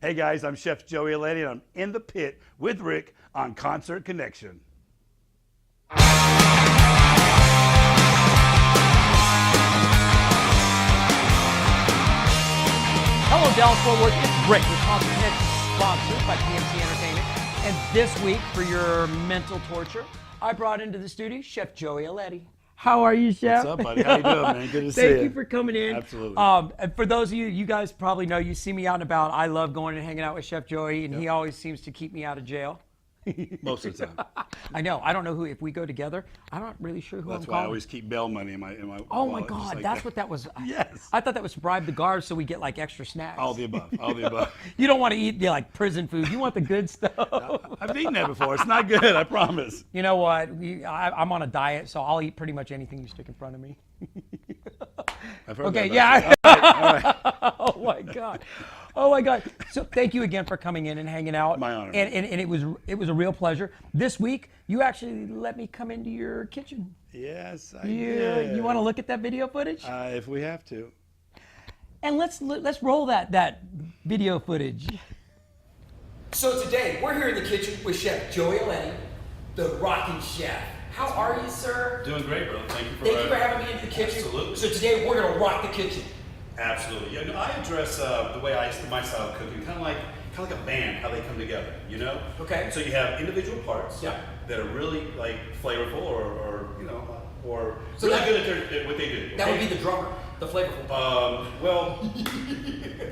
Hey guys, I'm Chef Joey Allette, and I'm in the pit with Rick on Concert Connection. Hello, Dallas-Fort Worth. It's Rick with Concert Connection, sponsored by PMC Entertainment. And this week, for your mental torture, I brought into the studio Chef Joey Allette. How are you, Chef? What's up, buddy? How you doing, man? Good to see you. Thank you for coming in. Absolutely. And for those of you, you guys probably know, you see me out and about. I love going and hanging out with Chef Joey, and he always seems to keep me out of jail. Most of the time. I know. I don't know who. If we go together, I'm not really sure who That's I'm why I calling. always keep bail money in my Oh wallet, my just God, like that's that. what that was. Yes. I thought that was to bribe the guards so we get like extra snacks. All the above. All the above. You don't want to eat like prison food. You want the good stuff. I've eaten that before. It's not good, I promise. You know what? I'm on a diet, so I'll eat pretty much anything you stick in front of me. I've heard Okay, that yeah. all right. Oh my God. Oh my God. So thank you again for coming in and hanging out. My honor. And it was a real pleasure. This week, you actually let me come into your kitchen. Yes, I did. You want to look at that video footage? If we have to. And let's roll that video footage. So today, we're here in the kitchen with Chef Joey Allette, the rocking chef. How are you, sir? Doing great, bro. Thank you for having me into the kitchen. Absolutely. So today, we're going to rock the kitchen. Absolutely. Yeah, no, I address the way my style of cooking, kind of like a band, how they come together, you know? Okay. So you have individual parts Yeah. that are really like flavorful or you know, or So really that- good at what they do. That would okay? be the drummer, the flavorful part. Well,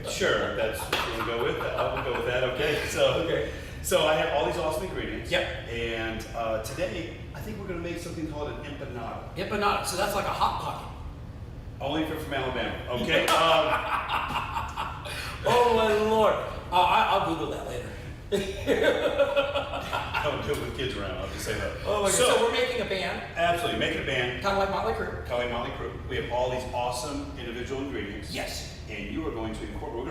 sure. That's we'll go with that. I'll go with that. Okay. So I have all these awesome ingredients. Yep. And today, I think we're going to make something called an empanada. Empanada, so that's like a hot pocket. Only if you're from Alabama. Okay. Oh my Lord. I'll Google that later. I don't do it with kids around. I'll just say that. Oh my God. So we're making a band, Absolutely, making a band. kind of like Motley Crue. Calling Motley Crue. We have all these awesome individual ingredients. Yes. And you are going to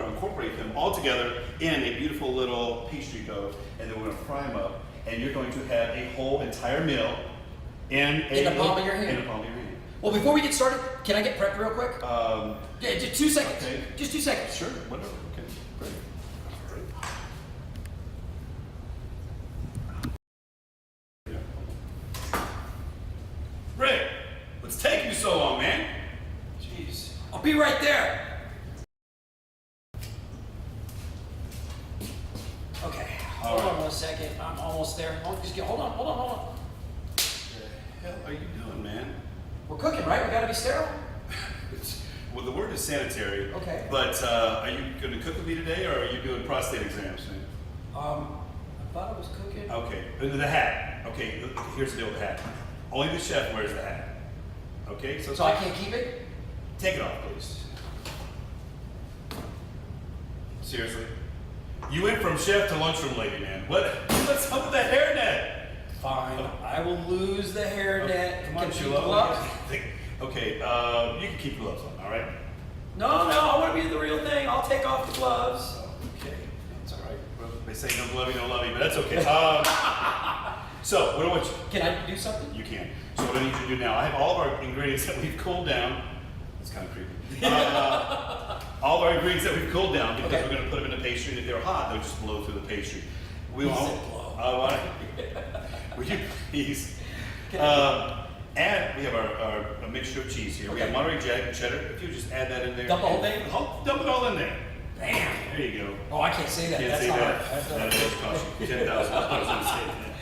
incorporate them all together in a beautiful little pastry dough, and then we're going to fry them up. And you're going to have a whole entire meal in the palm of your hand. In the palm of your hand. Well, before we get started, can I get prepped real quick? Yeah, just 2 seconds. Okay. Just 2 seconds. Sure, whatever. Okay, great. Rick, what's taking you so long, man? Jeez. I'll be right there. Okay. Hold on 1 second. I'm almost there. Hold on. What the hell are you doing, man? We're cooking, right? We gotta be sterile. Well, the word is sanitary. Okay. But are you going to cook with me today, or are you doing prostate exams, man? I thought I was cooking. Okay. The hat. Okay. Here's the deal with the hat. Only the chef wears the hat. Okay. So I can't keep it? Take it off, please. Seriously. You went from chef to lunchroom lady, man. What's up with that hairnet? Fine. I will lose the hairnet. Come on, Can chill you out. gloves? Okay, you can keep gloves on, all right? No, I want to be the real thing. I'll take off the gloves. Okay, that's all right. Well, they say no glove you, no love you, but that's okay. So, what do I want you? Can I do something? You can. So what I need you to do now, I have all of our ingredients that we've cooled down. It's kind of creepy. All of our ingredients that we've cooled down because we're going to put them in the pastry, and if they're hot, they'll just blow through the pastry. We He won't. said blow. Will you please? And we have a mixture of cheese here. We have Monterey Jack and cheddar. If you just add that in there. Dump the whole thing? Dump it all in there. Bam. There you go. Oh, I can't say that. Can't That's say not that. right. That will cost you $10,000.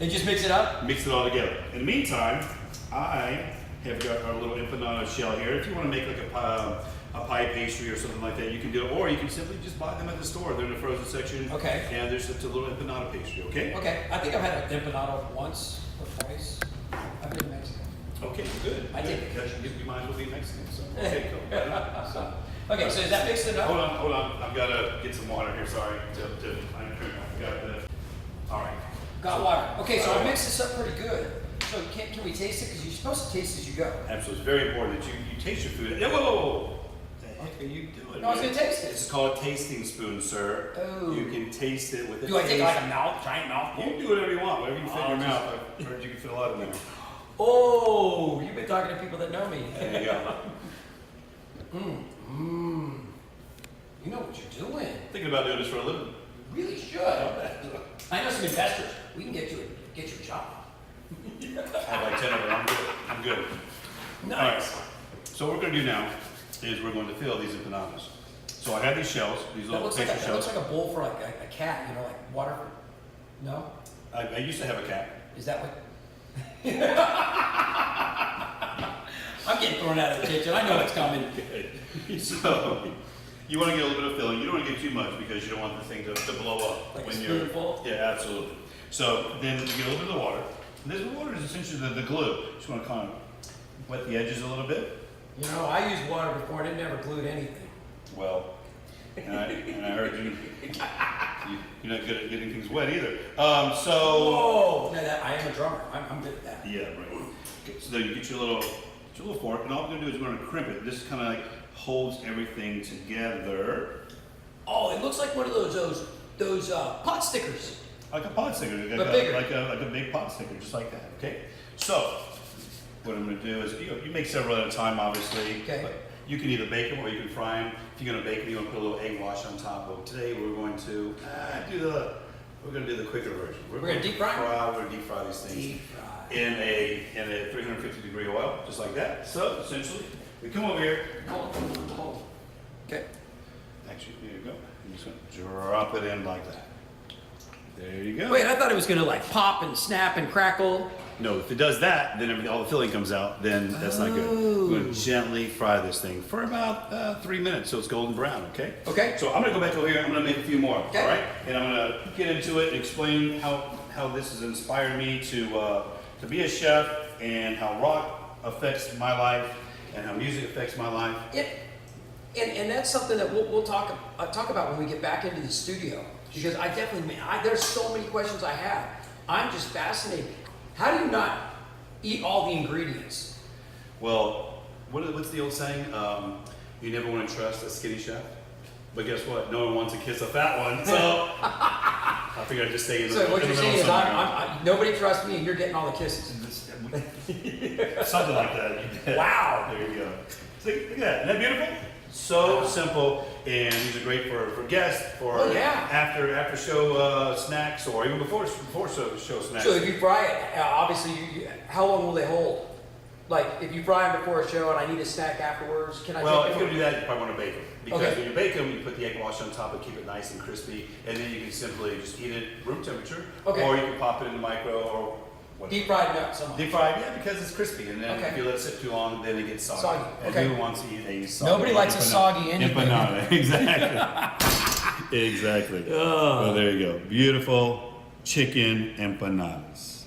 And just mix it up? Mix it all together. In the meantime, I have got our little empanada shell here. If you want to make like a pie pastry or something like that, you can do it. Or you can simply just buy them at the store. They're in the frozen section. Okay. And there's just a little empanada pastry, okay? Okay. I think I've had an empanada once or twice. I've been in Mexico. Okay, good. I take it. You might as well be Mexican, so okay, cool. So, Okay, so is that mixed enough? hold on. I've got to get some water here. Sorry. I got the. All right. Got water. Okay, so I mixed this up pretty good. So can we taste it? Because you're supposed to taste as you go. Absolutely. It's very important that you taste your food. Whoa. What the heck are you doing? No, I was man? gonna taste it. This is called a tasting spoon, sir. Oh. You can taste it with a Do I take taste. like a giant mouthful? You can do whatever you want, whatever you fit in your Oh, mouth. I've heard you can fit a lot in there. Oh, you've been talking to people that know me. There you go. You know what you're doing. Thinking about doing this for a living. You really should. I know some investors. We can get you a job. I have like 10 of them. I'm good. Nice. All right. So what we're going to do now is we're going to fill these empanadas. So I have these shells, these That little looks, pastry that shells. looks like a bowl for like a cat, you know, like water. No? I used to have a cat. Is that what? I'm getting thrown out of the kitchen. I know it's coming. So you want to get a little bit of filling. You don't want to get too much because you don't want the thing to blow up Like when a you're. spoonful? Yeah, absolutely. So then you get a little bit of the water. And this water is essentially the glue. Just want to kind of wet the edges a little bit. You know, I used water before and it never glued anything. Well, and I heard you're not good at getting things wet either. So. Whoa! No, I am a drummer. I'm good at that. Yeah, right. Okay, so then you get your little fork, and all we're gonna do is we're gonna crimp it. This kind of like holds everything together. Oh, it looks like one of those pot stickers. Like a pot sticker, like But bigger. like a big pot sticker, just like that. Okay. So what I'm gonna do is you make several at a time, obviously. Okay. But you can either bake them or you can fry them. If you're gonna bake them, you want to put a little egg wash on top. But today we're going to do the quicker version. We're gonna deep fry 'em? We're gonna deep fry these things Deep fry. in a 350-degree oil, just like that. So essentially, we come over here. Hold on. Okay. Actually, here you go. I'm just gonna drop it in like that. There you go. Wait, I thought it was gonna like pop and snap and crackle. No, if it does that, then all the filling comes out. Then that's not good. We're gonna gently fry this thing for about 3 minutes, so it's golden brown. Okay. Okay. So I'm gonna go back over here. I'm gonna make a few more. Okay. All right. And I'm gonna get into it and explain how this has inspired me to be a chef and how rock affects my life and how music affects my life. And that's something that we'll talk about when we get back into the studio, because I definitely, there's so many questions I have. I'm just fascinated. How do you not eat all the ingredients? Well, what's the old saying? You never want to trust a skinny chef. But guess what? No one wants to kiss a fat one. So I figured I'd just stay in the So what in you're the saying middle is nobody trusts me and you're getting all the kisses. something like that. Wow. There you go. So, look at that. Isn't that beautiful? So simple, and these are great for guests, for after show snacks, or even before show snacks. So if you fry it, obviously, how long will they hold? Like if you fry them before a show and I need a snack afterwards, can I? Well, take if them? you're gonna do that, you probably want to bake them, because Okay. when you bake them, you put the egg wash on top and keep it nice and crispy, and then you can simply just eat it room temperature, Okay. or you can pop it in the micro or whatever. Deep fried nuts. Deep fried, yeah, because it's crispy, and then Okay. if you let it sit too long, then it gets soggy. Soggy, And okay. who wants to eat a soggy? Nobody likes a soggy anything. empanada? Exactly. Exactly. Well, there you go. Beautiful chicken empanadas.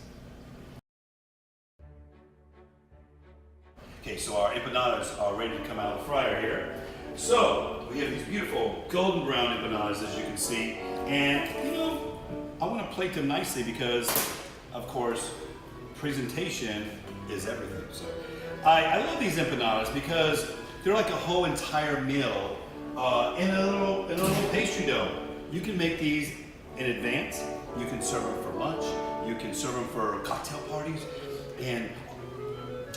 Okay, so our empanadas are ready to come out of the fryer here. So we have these beautiful golden brown empanadas, as you can see, and I want to plate them nicely because, of course, presentation is everything. So I love these empanadas because they're like a whole entire meal in a little pastry dough. You can make these in advance. You can serve them for lunch. You can serve them for cocktail parties, and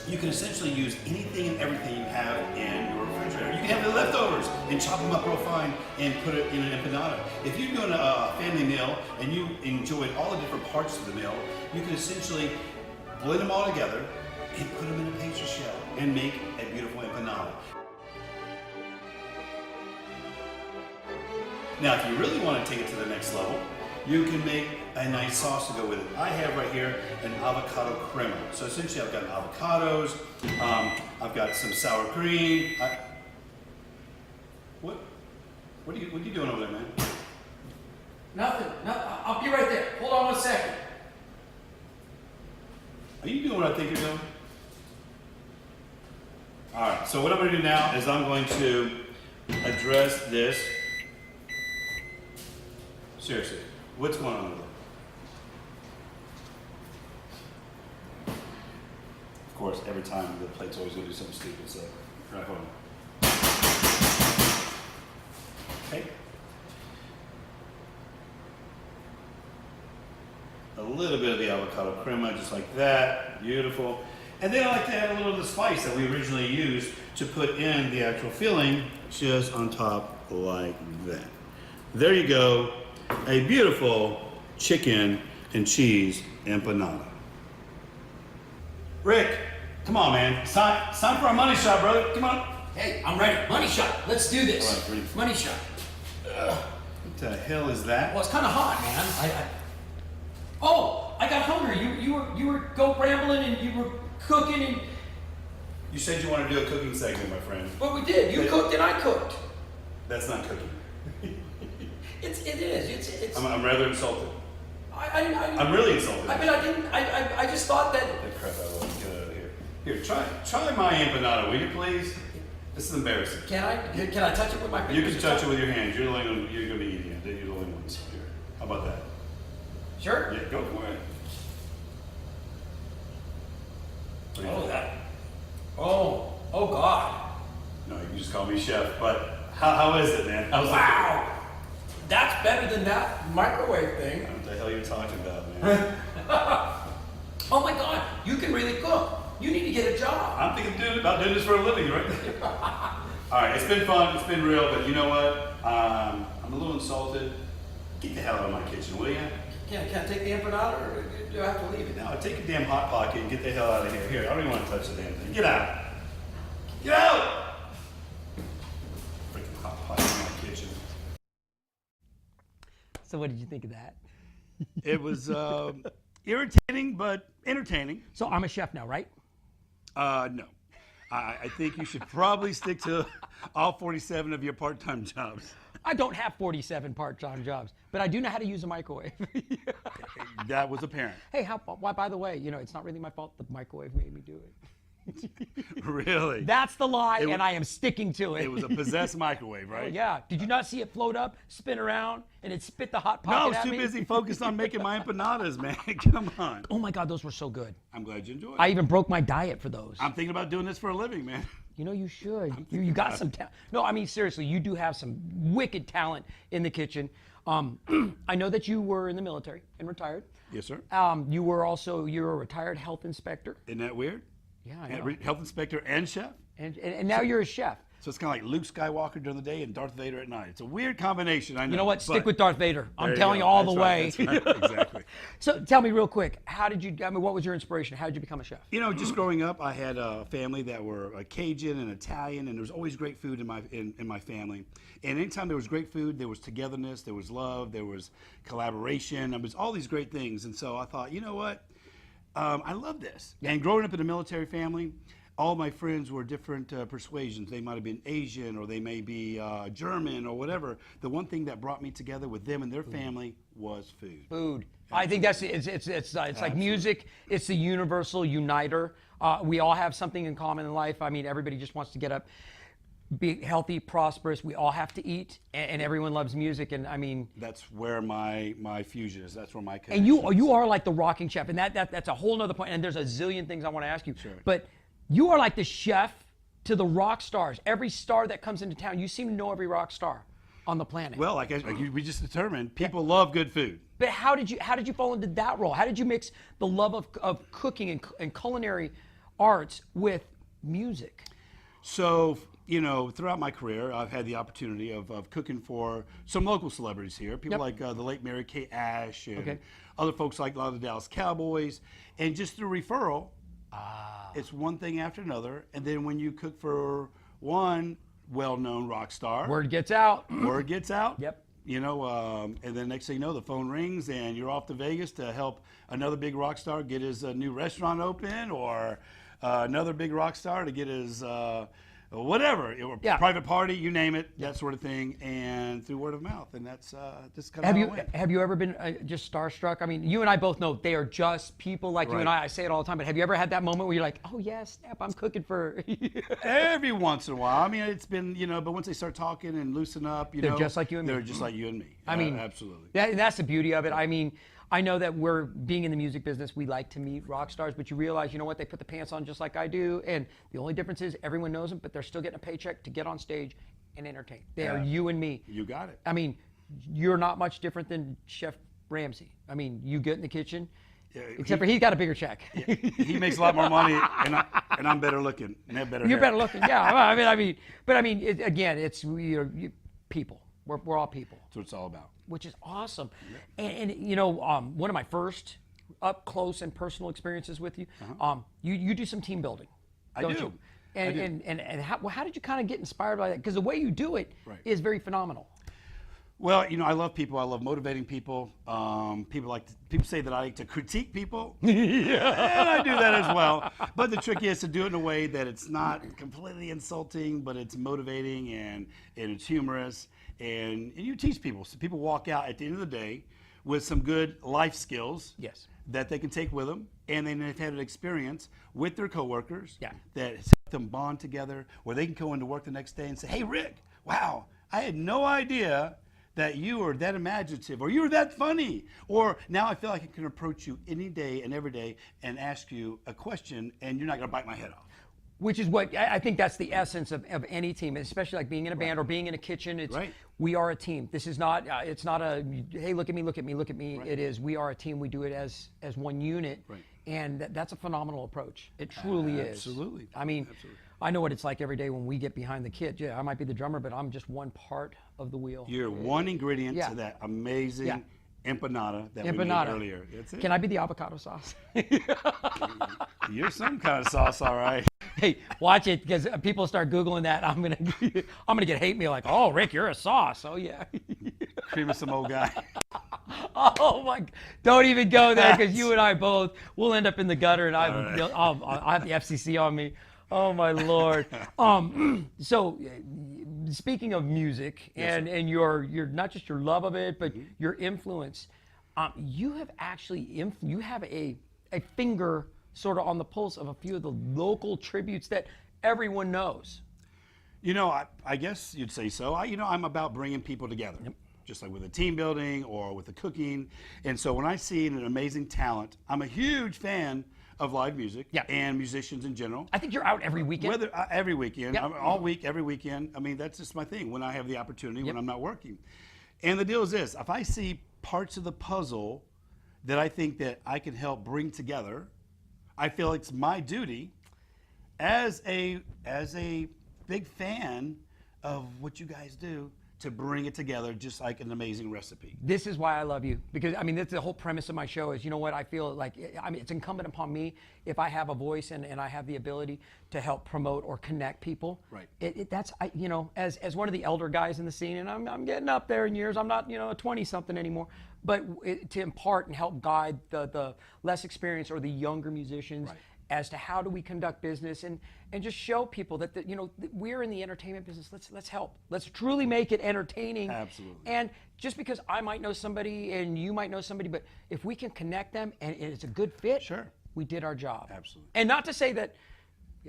you can essentially use anything and everything you have in your refrigerator. You can have the leftovers and chop them up real fine and put it in an empanada. If you're doing a family meal and you enjoyed all the different parts of the meal, you can essentially blend them all together and put them in a pastry shell and make a beautiful empanada. Now, if you really want to take it to the next level, you can make a nice sauce to go with it. I have right here an avocado crema. So essentially I've got avocados, I've got some sour cream. What are you doing over there, man? Nothing. No, I'll be right there. Hold on 1 second. Are you doing what I think you're doing? All right, so what I'm gonna do now is I'm going to address this. Seriously, what's going on over there? Of course, every time the plate's always gonna do something stupid, so right, hold on. Okay. A little bit of the avocado crema, just like that. Beautiful. And then I like to add a little of the spice that we originally used to put in the actual filling, just on top like that. There you go, a beautiful chicken and cheese empanada. Rick, come on, man. It's time for our money shot, brother. Come on. Hey, I'm ready. Money shot. Let's do this. All right, breathe. Money shot. What the hell is that? Well, it's kind of hot, man. Oh, I got hungry. You were go rambling and you were cooking and. You said you wanted to do a cooking segment, my friend. Well, we did. You cooked and I cooked. That's not cooking. It is. It's. I'm rather insulted. I'm I'm really insulted. I mean, I didn't. I just thought that. Get the crap out of it. Get out of here. Here, try my empanada, will you please? This is embarrassing. Can I touch it with my fingers? You can touch it with your hands. You're the only one. You're gonna be eating it. You're the only ones here. How about that? Sure. Yeah, go for it. What do you think? Oh God. No, you can just call me chef. But how is it, man? How's Wow. That's better than that microwave thing. What the hell are you talking about, man? Oh my God, you can really cook. You need to get a job. I'm thinking about doing this for a living, right? All right, it's been fun. It's been real, but you know what? I'm a little insulted. Get the hell out of my kitchen, will you? Can I take the empanada or do I have to leave it? No, take your damn hot pocket and get the hell out of here. Here, I don't even want to touch the damn thing. Get out. Get out! Freaking hot pocket in my kitchen. So what did you think of that? It was irritating, but entertaining. So I'm a chef now, right? No. I think you should probably stick to all 47 of your part-time jobs. I don't have 47 part-time jobs, but I do know how to use a microwave. That was apparent. Hey, why, by the way, it's not really my fault. The microwave made me do it. Really? That's the lie, and I am sticking to it. It was a possessed microwave, right? Oh, yeah. Did you not see it float up, spin around, and it spit the hot No, pocket I was at too me? busy focused on making my empanadas, man. Come on. Oh my God, those were so good. I'm glad you enjoyed it. I even broke my diet for those. I'm thinking about doing this for a living, man. You should. You got some talent. No, I mean, seriously, you do have some wicked talent in the kitchen. I know that you were in the military and retired. Yes, sir. You're a retired health inspector. Isn't that weird? Yeah, I know. Health inspector and chef. And now you're a chef. So it's kind of like Luke Skywalker during the day and Darth Vader at night. It's a weird combination, I know. You know what? Stick with Darth Vader. I'm telling you go. all That's the right, way. that's right. Exactly. So tell me real quick, what was your inspiration? How did you become a chef? Just growing up, I had a family that were Cajun and Italian, and there was always great food in my family. And anytime there was great food, there was togetherness, there was love, there was collaboration, there was all these great things. And so I thought, you know what? I love this. Yeah. And growing up in a military family, all my friends were different persuasions. They might have been Asian, or they may be German, or whatever. The one thing that brought me together with them and their family was food. Food. I think it's like music. It's the universal uniter. We all have something in common in life. I mean, everybody just wants to get up, be healthy, prosperous. We all have to eat, and everyone loves music. And I mean, that's where my fusion is. That's where my connection and you are like the rocking chef, and that's a whole nother point. And there's a zillion things I want to ask you. Sure. But you are like the chef to the rock stars. Every star that comes into town, you seem to know every rock star on the planet. Well, like we just determined, people love good food. But how did you fall into that role? How did you mix the love of cooking and culinary arts with music? So, throughout my career, I've had the opportunity of cooking for some local celebrities here. People like the late Mary Kay Ash and other folks like a lot of the Dallas Cowboys. And just through referral, it's one thing after another. And then when you cook for one well-known rock star, word gets out. Word gets out. Yep. And then next thing you know, the phone rings and you're off to Vegas to help another big rock star get his new restaurant open, or another big rock star to get his whatever, private party, you name it, that sort of thing, and through word of mouth. And that's just kind of how it went. Have you ever been just starstruck? I mean, you and I both know they are just people like you and I. I say it all the time, but have you ever had that moment where you're like, oh yeah, snap, I'm cooking for Every once in a while. I mean, it's been, but once they start talking and loosen up, they're just like you and me. They're just like you and me. I mean, absolutely. That's the beauty of it. I mean, I know that we're being in the music business, we like to meet rock stars, but you realize, what, they put the pants on just like I do, and the only difference is everyone knows them, but they're still getting a paycheck to get on stage and entertain. They are you and me. You got it. I mean, you're not much different than Chef Ramsay. I mean, you get in the kitchen, except for he's got a bigger check. He makes a lot more money, and I'm better looking. And better You're hair. better looking, yeah. I mean, again, it's people. We're all people. That's what it's all about. Which is awesome. And you know, one of my first up close and personal experiences with you, you do some team building. I Don't do. You? And how did you kind of get inspired by that? Because the way you do it is very phenomenal. Well, you know, I love people. I love motivating people. People say that I like to critique people. Yeah, and I do that as well. But the trick is to do it in a way that it's not completely insulting, but it's motivating and it's humorous. And you teach people. So people walk out at the end of the day with some good life skills that they can take with them. And then they've had an experience with their coworkers that help them bond together, where they can go into work the next day and say, hey, Rick, wow, I had no idea that you were that imaginative, or you were that funny, or now I feel like I can approach you any day and every day and ask you a question, and you're not going to bite my head off. Which is what I think that's the essence of any team, especially like being in a band or being in a kitchen. It's we are a team. This is not it's not a hey, look at me, look at me, look at me. It is we are a team. We do it as one unit, and that's a phenomenal approach. It truly is. Absolutely. I mean, I know what it's like every day when we get behind the kit. Yeah, I might be the drummer, but I'm just one part of the wheel. You're one ingredient to that amazing empanada that we made earlier. That's it. Can I be the avocado sauce? You're some kind of sauce, all right. Hey, watch it, because people start Googling that. I'm gonna get hate mail like, oh, Rick, you're a sauce. Oh yeah. Cream of some old guy. Oh my! Don't even go there, because you and I both will end up in the gutter, and I'll have the FCC on me. Oh my Lord. So speaking of music and your not just your love of it, but your influence, you have actually you have a finger sort of on the pulse of a few of the local tributes that everyone knows. You know, I guess you'd say so. I'm about bringing people together, just like with the team building or with the cooking. And so when I see an amazing talent, I'm a huge fan of live music and musicians in general. I think you're out every weekend. Every weekend, all week, every weekend. I mean, that's just my thing when I have the opportunity, when I'm not working. And the deal is this: if I see parts of the puzzle that I think that I can help bring together, I feel it's my duty as a big fan of what you guys do to bring it together just like an amazing recipe. This is why I love you, because I mean, that's the whole premise of my show is, you know what, I feel like, I mean, it's incumbent upon me, if I have a voice and I have the ability to help promote or connect people. That's, you know, as one of the elder guys in the scene, and I'm getting up there in years, I'm not, you know, a 20-something anymore, but to impart and help guide the less experienced or the younger musicians as to how do we conduct business, and just show people that you know, we're in the entertainment business. Let's help. Let's truly make it entertaining. Absolutely. And just because I might know somebody and you might know somebody, but if we can connect them and it's a good fit, we did our job. Absolutely. And not to say that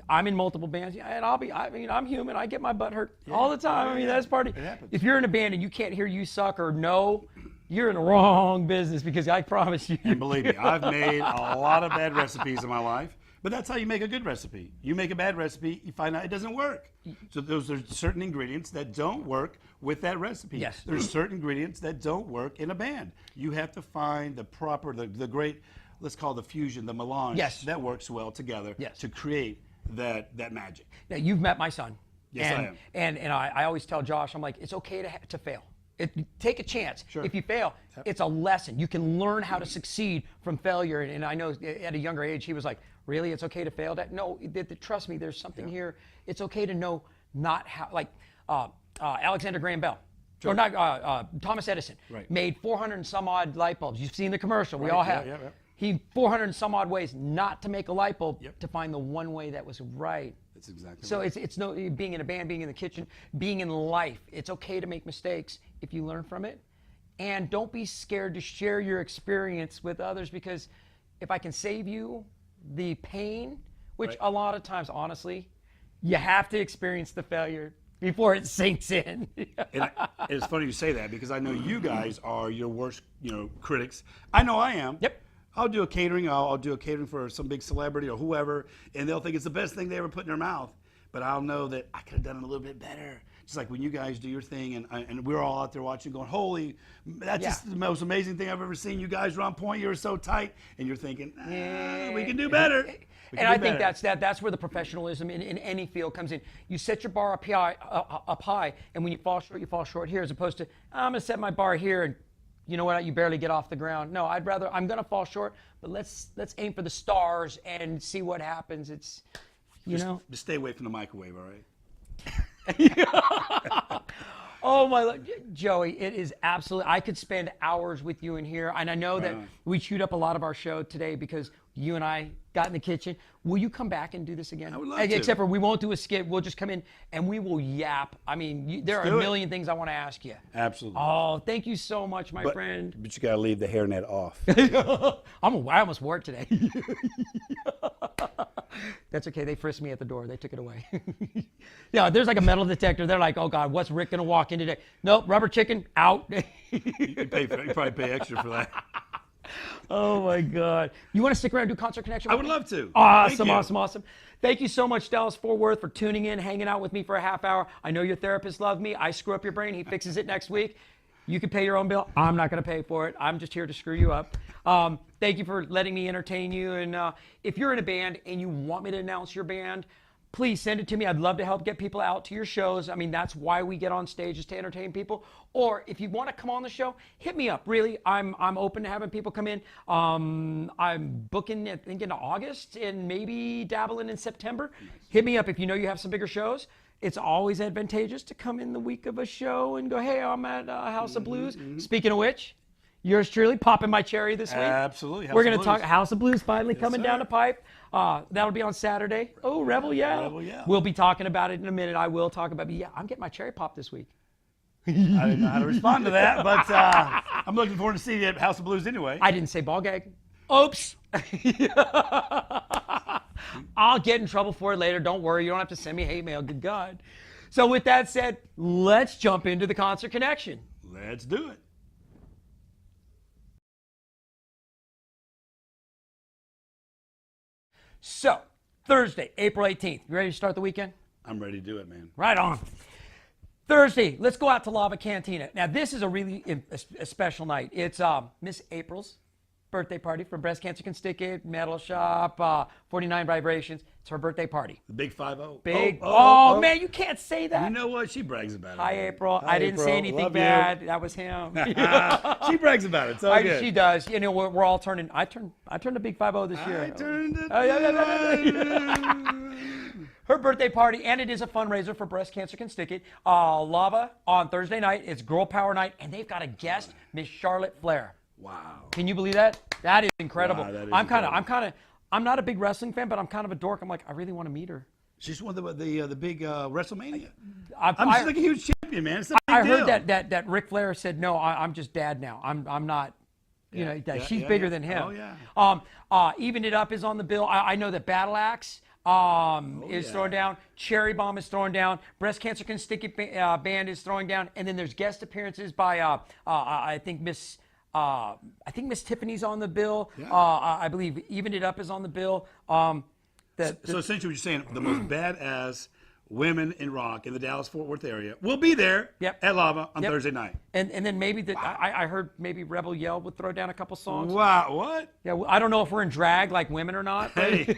I'm in multiple bands, and I mean, I'm human. I get my butt hurt all the time. I mean, that's part of it. Happens. If you're in a band and you can't hear "You Suck" or "No," you're in the wrong business, because I promise you. And believe me, I've made a lot of bad recipes in my life. But that's how you make a good recipe. You make a bad recipe, you find out it doesn't work. So those are certain ingredients that don't work with that recipe. Yes. There's certain ingredients that don't work in a band. You have to find the proper, the great, let's call it the fusion, the melange that works well together to create that magic. Now, you've met my son. Yes, I am. And I always tell Josh, I'm like, it's okay to fail. Take a chance. If you fail, it's a lesson. You can learn how to succeed from failure. And I know at a younger age, he was like, really, it's okay to fail? No, trust me, there's something here. It's okay to know not how, like Alexander Graham Bell, or not Thomas Edison, made 400 and some odd light bulbs. You've seen the commercial, we all have. He 400 and some odd ways not to make a light bulb to find the one way that was right. That's exactly so it's no being in a band, being in the kitchen, being in life. It's okay to make mistakes if you learn from it, and don't be scared to share your experience with others, because if I can save you the pain, which a lot of times, honestly, you have to experience the failure before it sinks in. And it's funny you say that, because I know you guys are your worst, critics. I know I am. I'll do a catering. I'll do a catering for some big celebrity or whoever, and they'll think it's the best thing they ever put in their mouth. But I'll know that I could have done it a little bit better. Just like when you guys do your thing, and we're all out there watching, going, "Holy, that's just the most amazing thing I've ever seen. You guys are on point. You're so tight." And you're thinking, "We can do better." And I think that's where the professionalism in any field comes in. You set your bar up high, and when you fall short here, as opposed to, I'm going to set my bar here, and you know what, you barely get off the ground. No, I'm going to fall short, but let's aim for the stars and see what happens. It's, Just stay away from the microwave, all right? Oh my, Joey, it is absolutely, I could spend hours with you in here. And I know that we chewed up a lot of our show today because you and I got in the kitchen. Will you come back and do this again? I would love to. Except for we won't do a skit. We'll just come in and we will yap. I mean, there are a million things I want to ask you. Absolutely. Oh, thank you so much, my friend. But you got to leave the hairnet off. I almost wore it today. That's okay. They frisked me at the door. They took it away. Yeah, there's like a metal detector. They're like, oh God, what's Rick going to walk in today? Nope, rubber chicken, out. You probably pay extra for that. Oh my God. You want to stick around and do Concert Connection? I would love to. Awesome. Thank you so much, Dallas Fort Worth, for tuning in, hanging out with me for a half hour. I know your therapist loved me. I screw up your brain. He fixes it next week. You can pay your own bill. I'm not going to pay for it. I'm just here to screw you up. Thank you for letting me entertain you. And if you're in a band and you want me to announce your band, please send it to me. I'd love to help get people out to your shows. I mean, that's why we get on stage, is to entertain people. Or if you want to come on the show, hit me up. Really, I'm open to having people come in. I'm booking, I think, into August and maybe dabbling in September. Hit me up if you know you have some bigger shows. It's always advantageous to come in the week of a show and go, hey, I'm at House of Blues. Speaking of which, yours truly, popping my cherry this week. Absolutely. We're going to talk House of Blues finally coming down the pipe. That'll be on Saturday. Oh, Rebel Yell. Rebel Yell. We'll be talking about it in a minute. I will talk about it. Yeah, I'm getting my cherry pop this week. I didn't know how to respond to that, but I'm looking forward to seeing you at House of Blues anyway. I didn't say ball gag. Oops. I'll get in trouble for it later. Don't worry. You don't have to send me hate mail. Good God. So with that said, let's jump into the Concert Connection. Let's do it. So, Thursday, April 18th. You ready to start the weekend? I'm ready to do it, man. Right on. Thursday, let's go out to Lava Cantina. Now, this is a really a special night. It's Miss April's birthday party from Breast Cancer Can Stick It, Metal Shop, 49 Vibrations. It's her birthday party. The big 5-0. Big. Oh, man, you can't say that. You know what? She brags about it. Hi, April. Hi, I didn't April. say anything Love bad. you. That was him. She brags about it. It's all good. She does. You know, we're all turning. I turned a big 5-0 this year. I turned it. Her birthday party, and it is a fundraiser for Breast Cancer Can Stick It. Lava on Thursday night. It's Girl Power Night, and they've got a guest, Miss Charlotte Flair. Wow. Can you believe that? That is incredible. Wow, that is incredible. I'm not a big wrestling fan, but I'm kind of a dork. I'm like, I really want to meet her. She's one of the big WrestleMania. She's like a huge champion, man. It's a big deal. heard that Ric Flair said, no, I'm just dad now. I'm not. You know, she's bigger than him. Oh, yeah. Even It Up is on the bill. I know that Battle Axe is throwing down. Cherry Bomb is throwing down. Breast Cancer Can Stick It band is throwing down. And then there's guest appearances by I think Miss Tiffany's on the bill. Yeah. I believe Even It Up is on the bill. So essentially, what you're saying, the most badass women in rock in the Dallas-Fort Worth area will be there at Lava on Thursday night. And then maybe I heard maybe Rebel Yell would throw down a couple songs. Wow, what? Yeah, I don't know if we're in drag like women or not. Hey,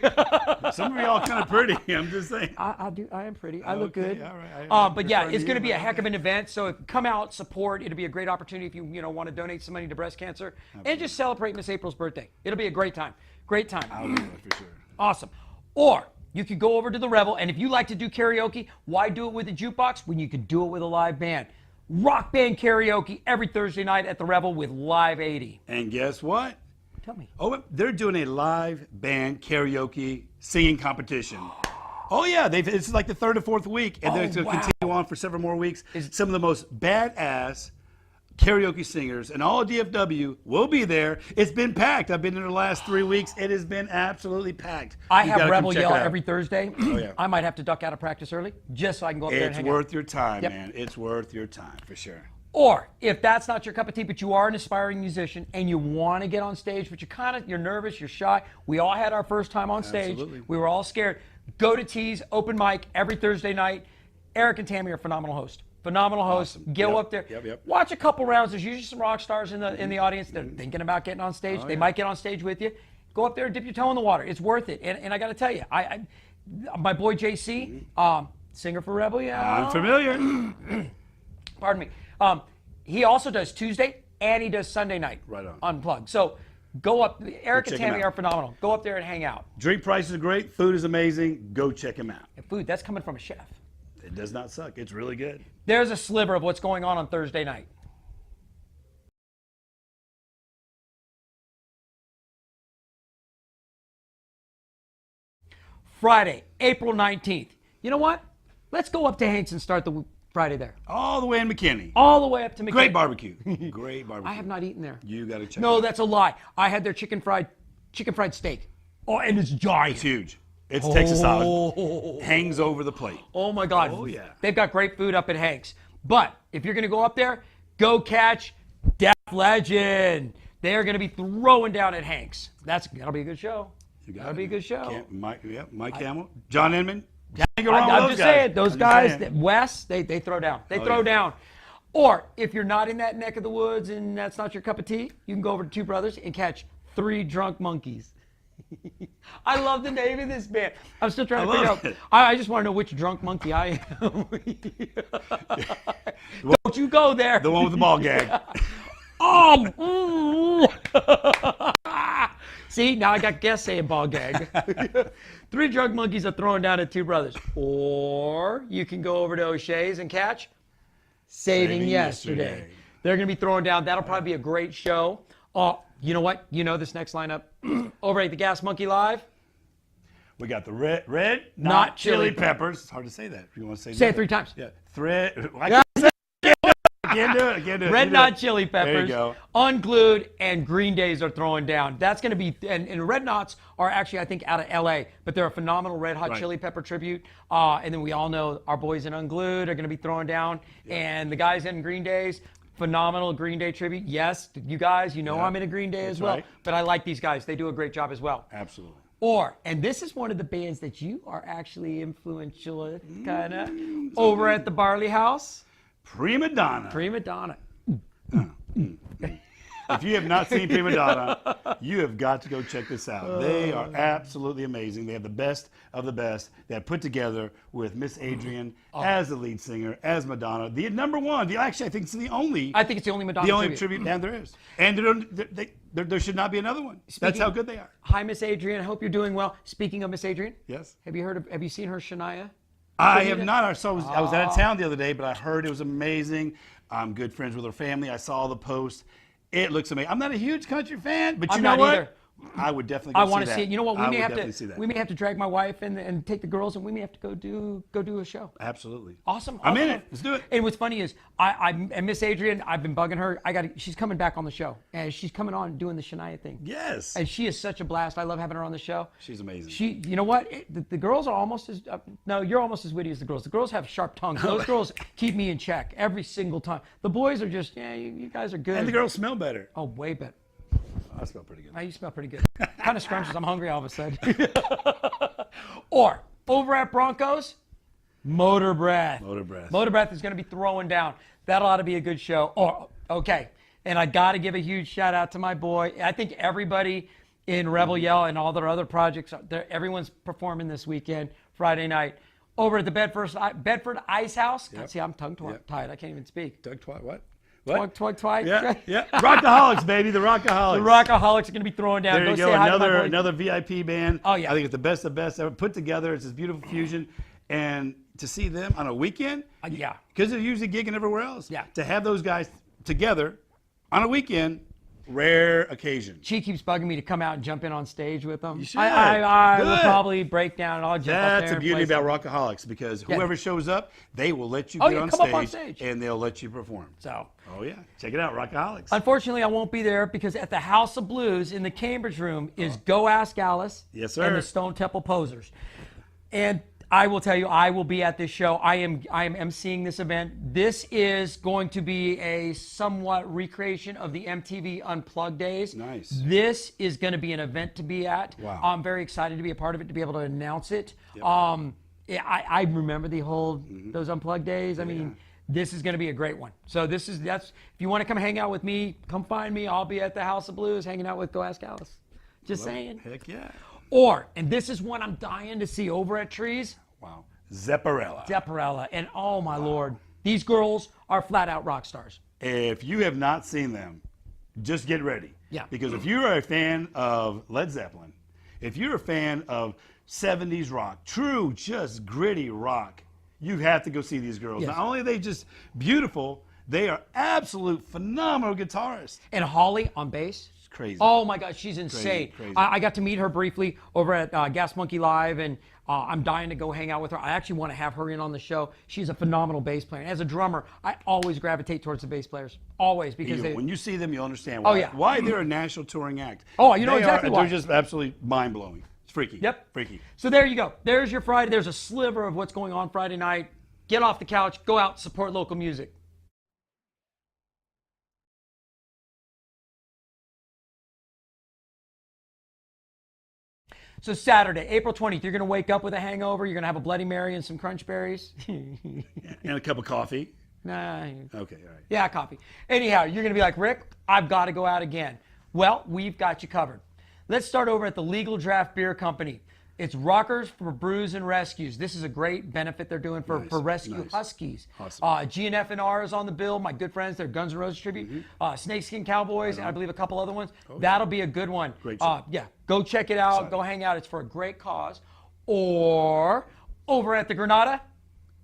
some of y'all kind of pretty. I'm just saying. I am pretty. I look good. All right. But yeah, it's going to be a heck of an event. So come out, support. It'll be a great opportunity if you want to donate some money to breast cancer and just celebrate Miss April's birthday. It'll be a great time. Great time. I'll do that for sure. Awesome. Or you could go over to the Revel, and if you like to do karaoke, why do it with a jukebox when you could do it with a live band? Rock band karaoke every Thursday night at the Revel with Live 80. And guess what? Tell me. Oh, they're doing a live band karaoke singing competition. Oh yeah, it's like the third or fourth week, and it's going to continue on for several more weeks. Some of the most badass karaoke singers and all of DFW will be there. It's been packed. I've been there the last 3 weeks. It has been absolutely packed. I have Rebel Yell every Thursday. Oh, yeah. I might have to duck out of practice early just so I can go up there and hang out. It's worth your time, man. It's worth your time for sure. Or if that's not your cup of tea, but you are an aspiring musician and you want to get on stage, but you're nervous, you're shy. We all had our first time on stage. Absolutely. We were all scared. Go to T's open mic every Thursday night. Eric and Tammy are phenomenal hosts. Phenomenal hosts. Awesome. Go up there. Yep. Watch a couple rounds. There's usually some rock stars in the audience. They're thinking about getting on stage. They might get on stage with you. Go up there and dip your toe in the water. It's worth it. And I got to tell you, my boy JC, singer for Rebel Yell. I'm familiar. Pardon me. He also does Tuesday and he does Sunday night. Right on. Unplugged. So go up. Eric and check him Tammy out. are phenomenal. Go up there and hang out. Drink prices are great. Food is amazing. Go check him out. And food, that's coming from a chef. It does not suck. It's really good. There's a sliver of what's going on Thursday night. Friday, April 19th. You know what? Let's go up to Hank's and start the Friday there. All the way in McKinney. All the way up to McKinney. Great barbecue. Great barbecue. I have not eaten there. You got to check it No, out. that's a lie. I had their chicken fried steak. Oh, and it's giant. It's huge. It's Texas style. Hangs over the plate. Oh my God. Oh, yeah. They've got great food up at Hank's. But if you're going to go up there, go catch Def Legend. They are going to be throwing down at Hank's. That'll be a good show. That'll be a good show. Mike Hamill, John Inman. I'm just saying, those guys, Wes, they throw down. They throw down. Or if you're not in that neck of the woods and that's not your cup of tea, you can go over to Two Brothers and catch 3 Drunk Monkeys. I love the name of this band. I'm still trying to figure out. I just want to know which drunk monkey I am. Don't you go there. The one with the ball gag. See, now I got guests saying ball gag. 3 Drunk Monkeys are throwing down at Two Brothers. Or you can go over to O'Shea's and catch Saving Yesterday. They're going to be throwing down. That'll probably be a great show. You know what? You know this next lineup. Over at the Gas Monkey Live. We got the red, not chili peppers. It's hard to say that. If you want to say Say that. it 3 times. Yeah. I can't do it. Red Knot Chili Peppers, There you go. Unglued, and Green Days are throwing down. That's going to be, and Red Knots are actually, I think, out of LA, but they're a phenomenal Red Hot Chili Pepper tribute. And then we all know our boys in Unglued are going to be throwing down, and the guys in Green Days, phenomenal Green Day tribute. Yes, you guys, I'm in a Green Day as well, right. but I like these guys. They do a great job as well. Absolutely. And this is one of the bands that you are actually influential, kind of, over at the Barley House. Prima Donna. Prima Donna. If you have not seen Prima Donna, you have got to go check this out. They are absolutely amazing. They have the best of the best. They have put together with Miss Adrian as the lead singer, as Madonna. The number one. Actually, I think it's the only. I think it's the only Madonna The only tribute band there is. And there should not be another one. That's how good they are. Hi, Miss Adrian. I hope you're doing well. Speaking of Miss Adrian, Yes. have you seen her Shania? I have not. I was out of town the other day, but I heard it was amazing. I'm good friends with her family. I saw the post. It looks amazing. I'm not a huge country fan, but you know what? Either. I would definitely go I see want to that. see it. You know what? I would definitely see that. We may have to drag my wife and take the girls, and we may have to go do a show. Absolutely. Awesome. I'm in it. Let's do it. And what's funny is and Miss Adrian, I've been bugging her. She's coming back on the show, and she's coming on doing the Shania thing. Yes. And she is such a blast. I love having her on the show. She's amazing. You know what? The girls are almost as no, you're almost as witty as the girls. The girls have sharp tongues. Those girls keep me in check every single time. The boys are just you guys are good. And the girls smell better. Oh, way better. I smell pretty good. Now you smell pretty good. Kind of scrumptious. I'm hungry all of a sudden. Or over at Broncos, Motor Breath. Motor Breath. Motor Breath is going to be throwing down. That ought to be a good show. Okay. And I got to give a huge shout out to my boy. I think everybody in Rebel Yell and all their other projects, everyone's performing this weekend, Friday night, over at the Bedford Ice House. God, see, I'm tongue-tied. I can't even speak. What? Twig. Yeah. Rockaholics, baby. The Rockaholics. The Rockaholics are going to be throwing down. There you go. Say hi to my boy. Another VIP band. Oh, yeah. I think it's the best of best ever put together. It's this beautiful fusion. And to see them on a weekend. Yeah. Because they're usually gigging everywhere else. Yeah. To have those guys together on a weekend, rare occasion. She keeps bugging me to come out and jump in on stage with them. You should. I will Good. probably break down and I'll jump up there. That's the and beauty play about some. Rockaholics, because whoever shows up, they will let you Oh, get yeah, on come stage, up on stage. and they'll let you perform. So, Oh yeah, check it out, Rockaholics. unfortunately, I won't be there because at the House of Blues in the Cambridge room is Go Ask Alice Yes, sir. and the Stone Temple Posers. And I will tell you, I will be at this show. I am emceeing this event. This is going to be a somewhat recreation of the MTV Unplugged days. Nice. This is going to be an event to be at. Wow. I'm very excited to be a part of it, to be able to announce it. I remember those Unplugged days. I mean, this is going to be a great one. So that's if you want to come hang out with me, come find me. I'll be at the House of Blues hanging out with Go Ask Alice. Just saying. Heck yeah. Or, and this is one I'm dying to see over at Trees, Wow. Zepparella. Zepparella. And oh my Lord, these girls are flat out rock stars. If you have not seen them, just get ready. Yeah. Because if you're a fan of Led Zeppelin, if you're a fan of 70s rock, true, just gritty rock, you have to go see these girls. Yes. Not only are they just beautiful, they are absolute phenomenal guitarists. And Holly on bass. It's crazy. Oh my God, she's insane. Crazy. I got to meet her briefly over at Gas Monkey Live, and I'm dying to go hang out with her. I actually want to have her in on the show. She's a phenomenal bass player. And as a drummer, I always gravitate towards the bass players. Always, because When you see them, you'll understand why, yeah. why they're a national touring act. Oh, you know exactly why. They're just absolutely mind-blowing. It's freaky. Yep. Freaky. So there you go. There's your Friday. There's a sliver of what's going on Friday night. Get off the couch. Go out. Support local music. So Saturday, April 20th, you're going to wake up with a hangover. You're going to have a Bloody Mary and some Crunch Berries. And a cup of coffee. Nah. Okay, all right. Yeah, coffee. Anyhow, you're going to be like, Rick, I've got to go out again. Well, we've got you covered. Let's start over at the Legal Draft Beer Company. It's Rockers for Brews and Rescues. This is a great benefit they're doing for rescue huskies. Awesome. GNF&R is on the bill. My good friends, they're Guns N' Roses tribute. Snakeskin Cowboys, and I believe a couple other ones. That'll be a good one. Great show. Yeah, go check it out. Excited. Go hang out. It's for a great cause. Or over at the Granada,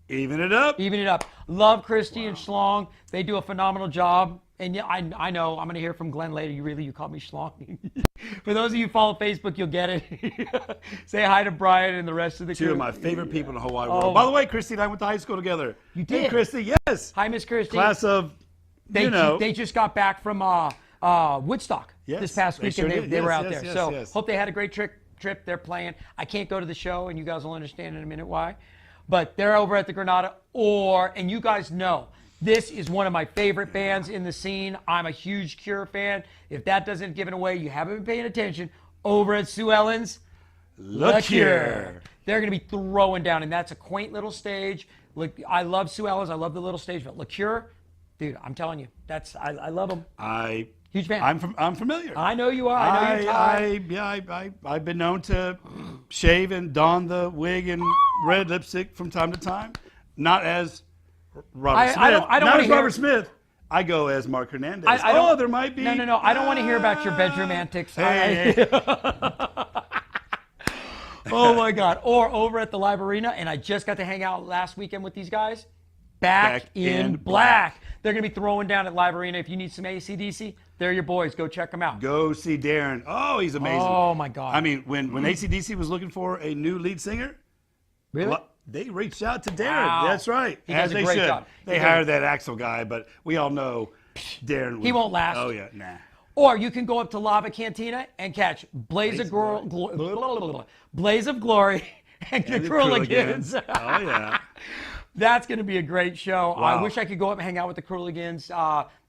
Even it up. even it up. Love Christy and Schlong. They do a phenomenal job. And yeah, I know I'm going to hear from Glenn later. You called me Schlong. For those of you who follow Facebook, you'll get it. Say hi to Brian and the rest of the crew. Two of my favorite people in the whole wide world. By the way, Christy and I went to high school together. You Hey, did? Christy, yes. Hi, Miss Christy. Class of, They just got back from Woodstock Yes, this past they weekend. sure did. They were Yes, out yes, there. yes, So yes. hope they had a great trip. They're playing. I can't go to the show, and you guys will understand in a minute why. But they're over at the Granada. And you guys know, this is one of my favorite bands in the scene. I'm a huge Cure fan. If that doesn't give it away, you haven't been paying attention. Over at Sue Ellen's, Le Cure. They're going to be throwing down, and that's a quaint little stage. Look, I love Sue Ellen's. I love the little stage, but Le Cure, dude, I'm telling you, I love them. Huge fan. I'm familiar. I know you are. I know you're tired. I've been known to shave and don the wig and red lipstick from time to time. Not as Robert Smith. I don't Not wanna as hear- Robert Smith. I go as Mark Hernandez. I don't- there might be. No. I don't want to hear about your bedroom antics. Hey. Oh my God. Or over at the Live Arena, and I just got to hang out last weekend with these guys. Back in Black. They're going to be throwing down at Live Arena. If you need some AC/DC, they're your boys. Go check them out. Go see Darren. Oh, he's amazing. Oh my God. I mean, when AC/DC was looking for a new lead singer, Really? they reached out to Darren. Wow. That's right. He As does a they great should. job. They hired that Axel guy, but we all know Darren. He won't last. Oh yeah, nah. Or you can go up to Lava Cantina and catch Blaze of Glory and the Crueligans. Oh yeah. That's going to be a great show. Wow. I wish I could go up and hang out with the Crueligans.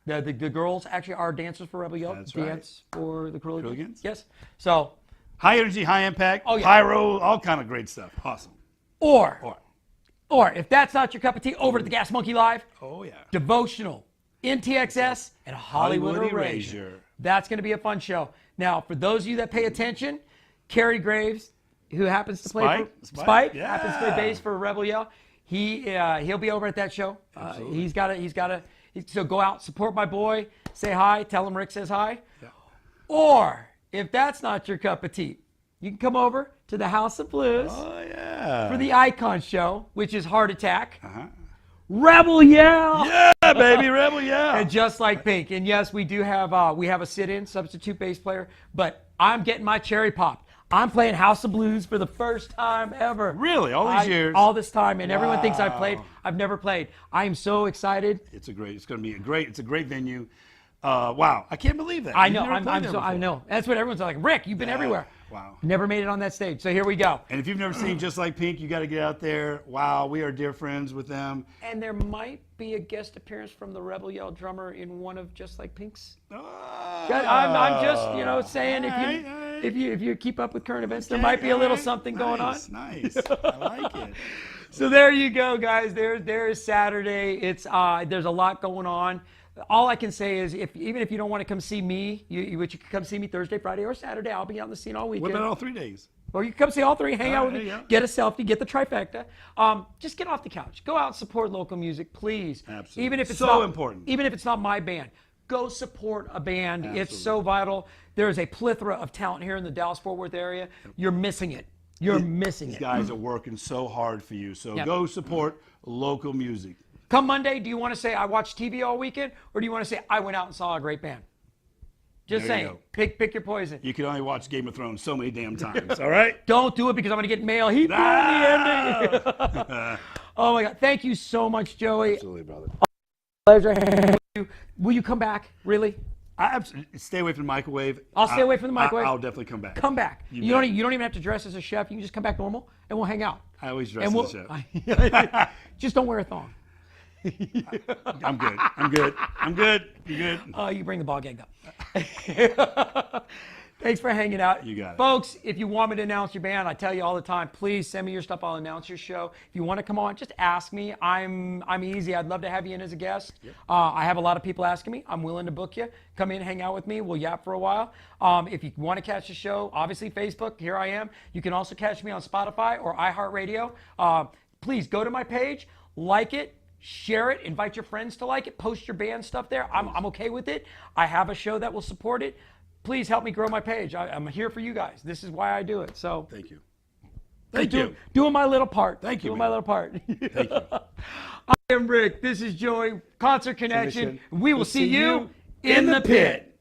The girls actually are dancers for Rebel Yell. That's right. Dance for the Crueligans. Crueligans? Yes. So, High energy, high impact, Oh, yeah. pyro, all kind of great stuff. Awesome. or if that's not your cup of tea, over to the Gas Monkey Live, Oh yeah. Devotional, NTXS, and Hollywood Hollywood Erasure. Erasure. That's going to be a fun show. Now, for those of you that pay attention, Kerry Graves, who happens to play Spike, happens to play yeah. bass for Rebel Yell. He'll be over at that show. He's got to. So go out, support my boy, say hi, tell him Rick says hi. Yeah. Or if that's not your cup of tea, you can come over to the House of Blues Oh yeah. for the Icon Show, which is Heart Attack, Uh-huh. Rebel Yell. Yeah, baby, rebel, yeah. And just like Pink. And yes, we do have we have a sit-in substitute bass player, but I'm getting my cherry popped. I'm playing House of Blues for the first time ever. Really? All these years? All this time, and everyone thinks I've Wow. played. I've never played. I am so excited. It's going to be it's a great venue. Wow, I can't believe that. I You've know. never played there I before. know. That's what everyone's like. Rick, you've been everywhere. Wow. Never made it on that stage. So here we go. And if you've never seen Just Like Pink, you got to get out there. Wow, we are dear friends with them. And there might be a guest appearance from the Rebel Yell drummer in one of Just Like Pink's. I'm just saying if you keep up with current events, there might be a little something going on. Nice. I like it. So there you go, guys. There is Saturday. It's there's a lot going on. all I can say is, even if you don't want to come see me, you can come see me Thursday, Friday, or Saturday. I'll be out in the scene all What weekend. about all 3 days? Or you can come see all three, hang out with me, yeah. get a selfie, get the trifecta. Just get off the couch. Go out and support local music, please. Absolutely. Even if it's So not important. Even if it's not my band, go support a band. It's Absolutely. so vital. There is a plethora of talent here in the Dallas-Fort Worth area. You're missing it. You're missing These it. guys are working so hard for you. So Yep. go support local music. Come Monday, do you want to say I watched TV all weekend, or do you want to say I went out and saw a great band? Just There you saying. go. Pick your poison. You can only watch Game of Thrones so many damn times. All right. Don't do it because I'm going to get mail. He ruined the ending. Oh my God. Thank you so much, Joey. Absolutely, brother. Pleasure having you. Will you come back? Really? Stay away from the microwave. I'll stay away from the microwave. I'll definitely come back. Come back. You You don't bet. even have to dress as a chef. You can just come back normal and we'll hang out. I always dress And as a chef. Just don't wear a thong. I'm good. I'm good. I'm good. You good? You bring the ball gang up. Thanks for hanging out. You got it. Folks, if you want me to announce your band, I tell you all the time, please send me your stuff. I'll announce your show. If you want to come on, just ask me. I'm easy. I'd love to have you in as a guest. Yep. I have a lot of people asking me. I'm willing to book you. Come in, hang out with me. We'll yap for a while. If you want to catch the show, obviously Facebook, here I am. You can also catch me on Spotify or iHeartRadio. Please go to my page, like it, share it, invite your friends to like it, post your band stuff there. I'm okay with it. I have a show that will support it. Please help me grow my page. I'm here for you guys. This is why I do it. So Thank you. Thank you. Doing my little part. Thank you, Doing man. my little part. Thank you. I am Rick. This is Joey. Concert Connection. Connection. We will see you in the pit.